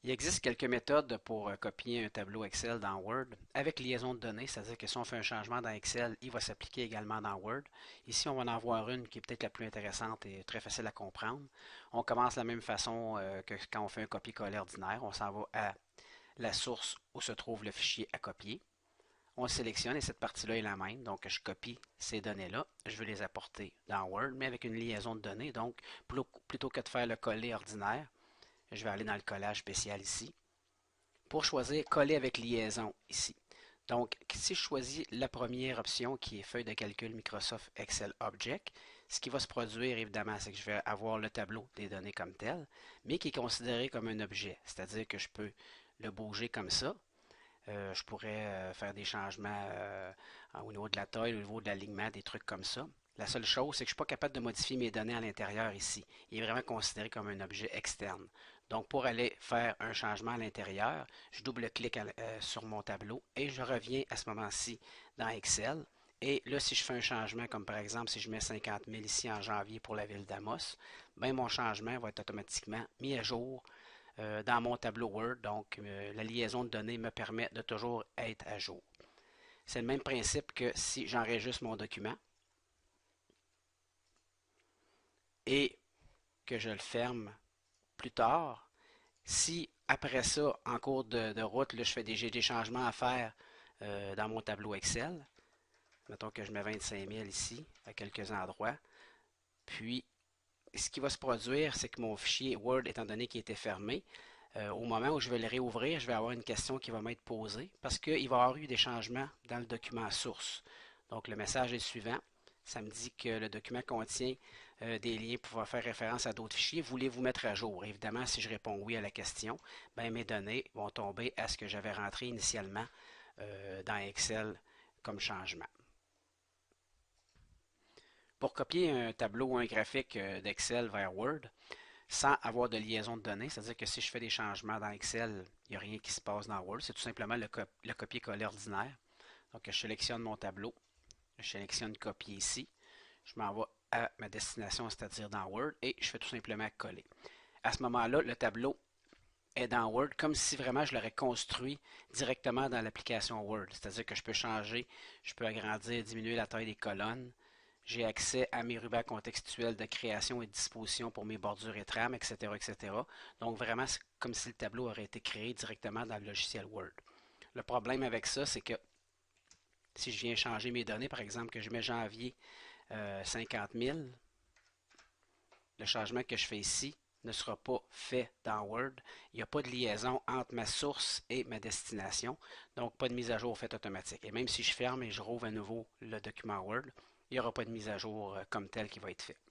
Il existe quelques méthodes pour copier un tableau Excel dans Word avec liaison de données, c'est-à-dire que si on fait un changement dans Excel, il va s'appliquer également dans Word. Ici, on va en voir une qui est peut-être la plus intéressante et très facile à comprendre. On commence de la même façon que quand on fait un copier-coller ordinaire. On s'en va à la source où se trouve le fichier à copier. On sélectionne et cette partie-là est la même. Donc, je copie ces données-là. Je veux les apporter dans Word, mais avec une liaison de données. Donc, plutôt que de faire le coller ordinaire, je vais aller dans le collage spécial ici pour choisir coller avec liaison ici. Donc, si je choisis la première option qui est feuille de calcul Microsoft Excel Object, ce qui va se produire évidemment, c'est que je vais avoir le tableau des données comme tel, mais qui est considéré comme un objet. C'est-à-dire que je peux le bouger comme ça. Je pourrais faire des changements au niveau de la taille, au niveau de l'alignement, des trucs comme ça. La seule chose, c'est que je ne suis pas capable de modifier mes données à l'intérieur ici. Il est vraiment considéré comme un objet externe. Donc, pour aller faire un changement à l'intérieur, je double-clique sur mon tableau et je reviens à ce moment-ci dans Excel. Et là, si je fais un changement, comme par exemple, si je mets 50 000 ici en janvier pour la ville d'Amos, ben mon changement va être automatiquement mis à jour dans mon tableau Word. Donc, la liaison de données me permet de toujours être à jour. C'est le même principe que si j'enregistre mon document et que je le ferme plus tard. Si après ça, en cours de route, là, j'ai des changements à faire dans mon tableau Excel, mettons que je mets 25 000 ici, à quelques endroits, puis ce qui va se produire, c'est que mon fichier Word, étant donné qu'il était fermé, au moment où je vais le réouvrir, je vais avoir une question qui va m'être posée parce qu'il va y avoir eu des changements dans le document source. Donc, le message est le suivant. Ça me dit que le document contient des liens pouvant faire référence à d'autres fichiers. Voulez-vous mettre à jour? Évidemment, si je réponds oui à la question, ben, mes données vont tomber à ce que j'avais rentré initialement dans Excel comme changement. Pour copier un tableau ou un graphique d'Excel vers Word, sans avoir de liaison de données, c'est-à-dire que si je fais des changements dans Excel, il n'y a rien qui se passe dans Word, c'est tout simplement le copier-coller ordinaire. Donc, je sélectionne mon tableau, je sélectionne copier ici, je m'en vais à ma destination, c'est-à-dire dans Word, et je fais tout simplement coller. À ce moment-là, le tableau est dans Word comme si vraiment je l'aurais construit directement dans l'application Word. C'est-à-dire que je peux changer, je peux agrandir, diminuer la taille des colonnes. J'ai accès à mes rubans contextuels de création et de disposition pour mes bordures et trames, etc., etc. Donc vraiment, c'est comme si le tableau aurait été créé directement dans le logiciel Word. Le problème avec ça, c'est que si je viens changer mes données, par exemple que je mets janvier 50 000, le changement que je fais ici ne sera pas fait dans Word. Il n'y a pas de liaison entre ma source et ma destination, donc pas de mise à jour faite automatique. Et même si je ferme et je rouvre à nouveau le document Word, il n'y aura pas de mise à jour comme telle qui va être faite.